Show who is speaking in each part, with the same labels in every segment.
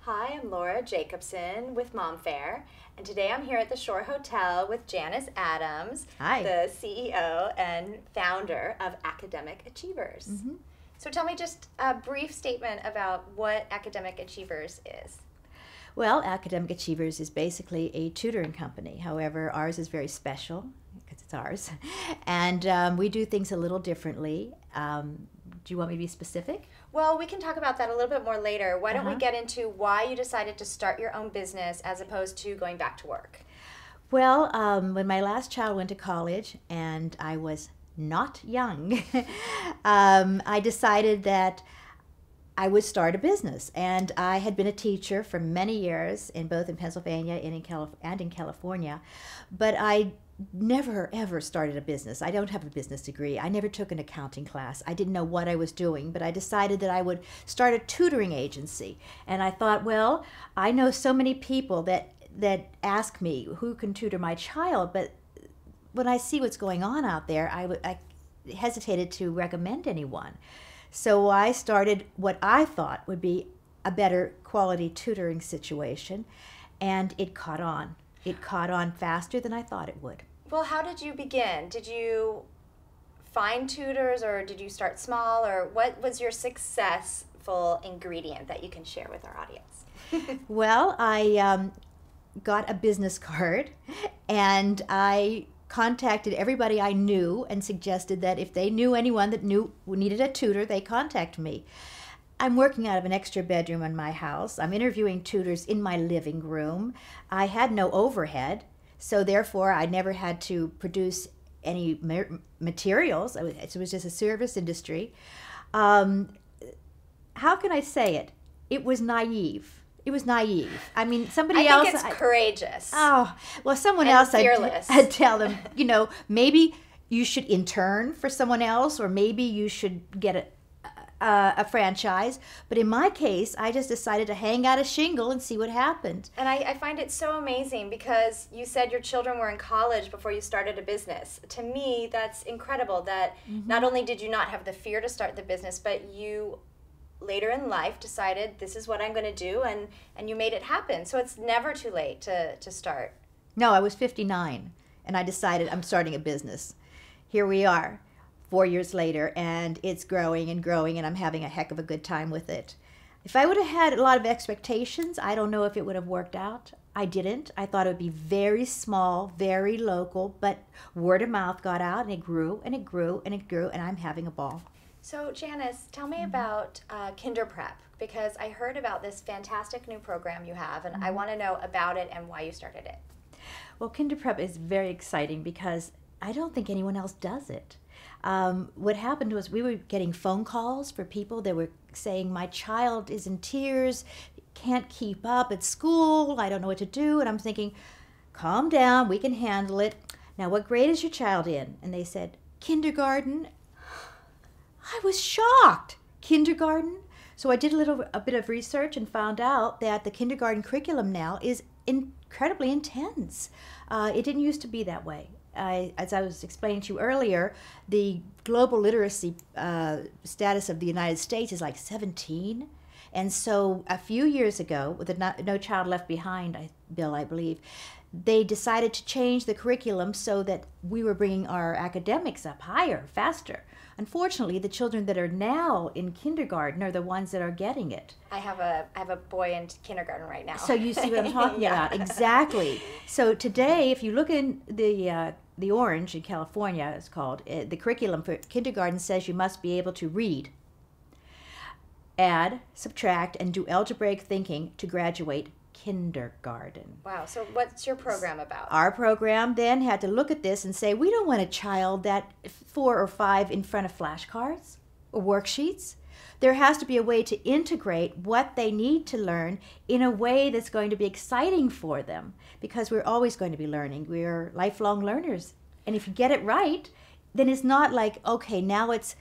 Speaker 1: Hi, I'm Laura Jacobson with Mom Fair, and today I'm here at the Shore Hotel with Janis Adams,
Speaker 2: Hi.
Speaker 1: the CEO and founder of Academic Achievers. So tell me just a brief statement about what Academic Achievers is.
Speaker 2: Well, Academic Achievers is basically a tutoring company. However, ours is very special because it's ours. And we do things a little differently. Do you want me to be specific?
Speaker 1: Well, we can talk about that a little bit more later. Why don't we
Speaker 2: Uh-huh.
Speaker 1: get into why you decided to start your own business as opposed to going back to work?
Speaker 2: Well, when my last child went to college and I was not young, I decided that I would start a business. And I had been a teacher for many years in both in Pennsylvania and in California, but I never ever started a business. I don't have a business degree. I never took an accounting class. I didn't know what I was doing, but I decided that I would start a tutoring agency. And I thought, well, I know so many people that ask me who can tutor my child, but when I see what's going on out there, I hesitated to recommend anyone. So I started what I thought would be a better quality tutoring situation, and it caught on. It caught on faster than I thought it would.
Speaker 1: Well, how did you begin? Did you find tutors or did you start small, or what was your successful ingredient that you can share with our audience?
Speaker 2: Well, I got a business card and I contacted everybody I knew and suggested that if they knew anyone that needed a tutor, they contact me. I'm working out of an extra bedroom in my house. I'm interviewing tutors in my living room. I had no overhead, so therefore I never had to produce any materials. It was just a service industry. How can I say it? It was naive. It was naive. I mean, somebody else.
Speaker 1: I think it's courageous.
Speaker 2: Oh, well, someone
Speaker 1: And
Speaker 2: else.
Speaker 1: fearless.
Speaker 2: I'd tell them, maybe you should intern for someone else, or maybe you should get a franchise. But in my case, I just decided to hang out a shingle and see what happened.
Speaker 1: And I find it so amazing because you said your children were in college before you started a business. To me, that's incredible that not only did you not have the fear to start the business, but you later in life decided this is what I'm going to do, and you made it happen. So it's never too late to start.
Speaker 2: No, I was 59 and I decided I'm starting a business. Here we are 4 years later, and it's growing and growing, and I'm having a heck of a good time with it. If I would have had a lot of expectations, I don't know if it would have worked out. I didn't. I thought it would be very small, very local, but word of mouth got out and it grew and it grew and it grew, and I'm having a ball.
Speaker 1: So Janis, tell me about Kinder Prep, because I heard about this fantastic new program you have, and I want to know about it and why you started it.
Speaker 2: Well, Kinder Prep is very exciting because I don't think anyone else does it. What happened was we were getting phone calls for people that were saying, my child is in tears, can't keep up at school, I don't know what to do. And I'm thinking, calm down, we can handle it. Now, what grade is your child in? And they said, kindergarten. I was shocked. Kindergarten? So I did a bit of research and found out that the kindergarten curriculum now is incredibly intense. It didn't used to be that way. As I was explaining to you earlier, the global literacy status of the United States is like 17. And so a few years ago, with the No Child Left Behind bill, I believe, they decided to change the curriculum so that we were bringing our academics up higher, faster. Unfortunately, the children that are now in kindergarten are the ones that are getting it.
Speaker 1: I have a boy in kindergarten right now.
Speaker 2: So you see what I'm talking
Speaker 1: Yeah.
Speaker 2: about. Exactly. So today, if you look in the Orange in California, it's called, the curriculum for kindergarten says you must be able to read, add, subtract, and do algebraic thinking to graduate kindergarten.
Speaker 1: Wow. So what's your program about?
Speaker 2: Our program then had to look at this and say, we don't want a child that 4 or 5 in front of flashcards or worksheets. There has to be a way to integrate what they need to learn in a way that's going to be exciting for them, because we're always going to be learning. We're lifelong learners. And if you get it right, then it's not like, okay, now it's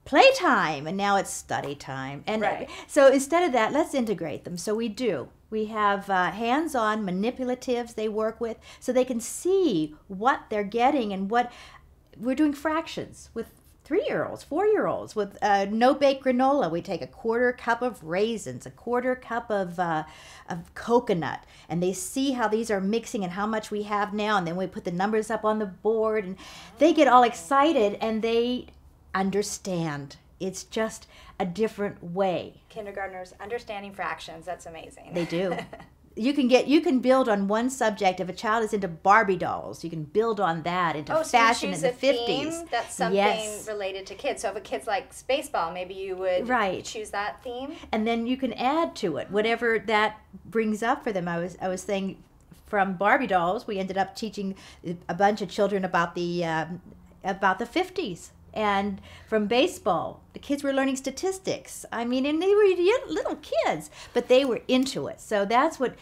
Speaker 2: playtime and now it's study time. And
Speaker 1: Right.
Speaker 2: So instead of that, let's integrate them. So we do. We have hands-on manipulatives they work with so they can see what they're getting and what we're doing fractions with 3-year-olds, 4-year-olds with no-bake granola. We take a 1/4 cup of raisins, a 1/4 cup of coconut, and they see how these are mixing and how much we have now, and then we put the numbers up on the board, and they get all excited, and they understand. It's just a different way.
Speaker 1: Kindergartners understanding fractions. That's amazing.
Speaker 2: They do. You can build on one subject. If a child is into Barbie dolls, you can build on that into fashion in the 50s.
Speaker 1: Theme that's something related to kids. So if a kid's likes baseball, maybe you would choose that theme.
Speaker 2: And then you can add to it whatever that brings up for them. I was saying, from Barbie dolls, we ended up teaching a bunch of children about the 50s. And from baseball, the kids were learning statistics. I mean, and they were little kids, but they were into it. So that's what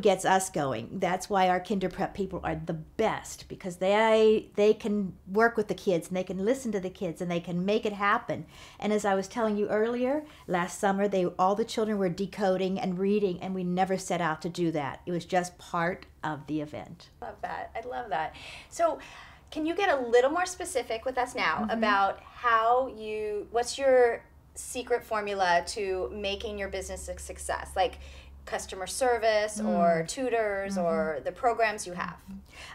Speaker 2: gets us going. That's why our kinder prep people are the best, because they can work with the kids, and they can listen to the kids, and they can make it happen. And as I was telling you earlier, last summer all the children were decoding and reading, and we never set out to do that. It was just part of the event.
Speaker 1: Love that. I love that. So can you get a little more specific with us now about what's your secret formula to making your business a success? Like customer service or tutors or the programs you have?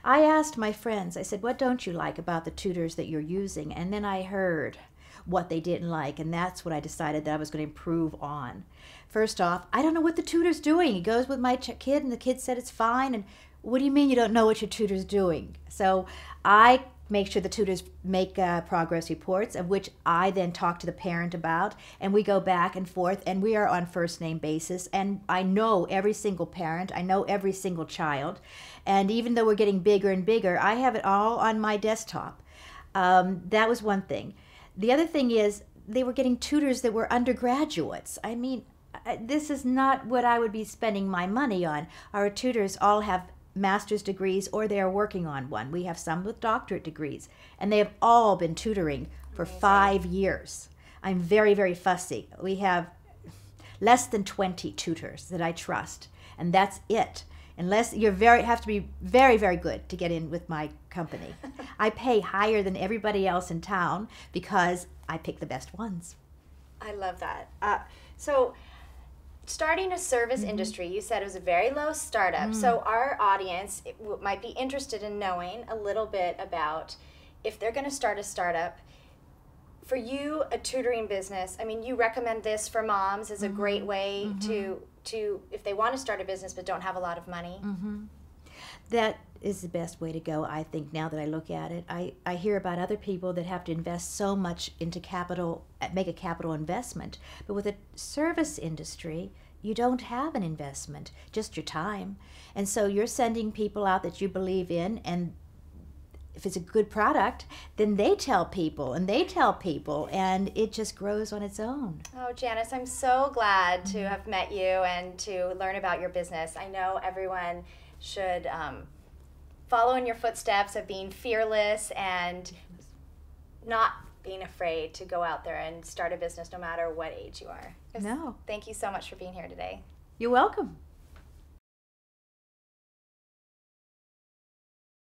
Speaker 2: I asked my friends, I said, what don't you like about the tutors that you're using? And then I heard what they didn't like, and that's what I decided that I was going to improve on. First off, I don't know what the tutor's doing. He goes with my kid, and the kid said it's fine, and what do you mean you don't know what your tutor's doing? So I make sure the tutors make progress reports, of which I then talk to the parent about, and we go back and forth, and we are on first name basis, and I know every single parent, I know every single child, and even though we're getting bigger and bigger, I have it all on my desktop. That was one thing. The other thing is they were getting tutors that were undergraduates. I mean, this is not what I would be spending my money on. Our tutors all have master's degrees, or they are working on one. We have some with doctorate degrees, and they have all been tutoring for 5 years. I'm very, very fussy. We have less than 20 tutors that I trust, and that's it. Unless you have to be very, very good to get in with my company. I pay higher than everybody else in town because I pick the best ones.
Speaker 1: I love that. So starting a service industry, you said it was a very low startup. So our audience might be interested in knowing a little bit about if they're going to start a startup. For you, a tutoring business, I mean, you recommend this for moms as a great way to if they want to start a business but don't have a lot of money.
Speaker 2: That is the best way to go, I think, now that I look at it. I hear about other people that have to invest so much into capital, make a capital investment. But with a service industry, you don't have an investment, just your time. And so you're sending people out that you believe in, and if it's a good product, then they tell people, and they tell people, and it just grows on its own.
Speaker 1: Oh, Janis, I'm so glad to have met you and to learn about your business. I know everyone should follow in your footsteps of being fearless and not being afraid to go out there and start a business no matter what age you are.
Speaker 2: No.
Speaker 1: Thank you so much for being here today.
Speaker 2: You're welcome.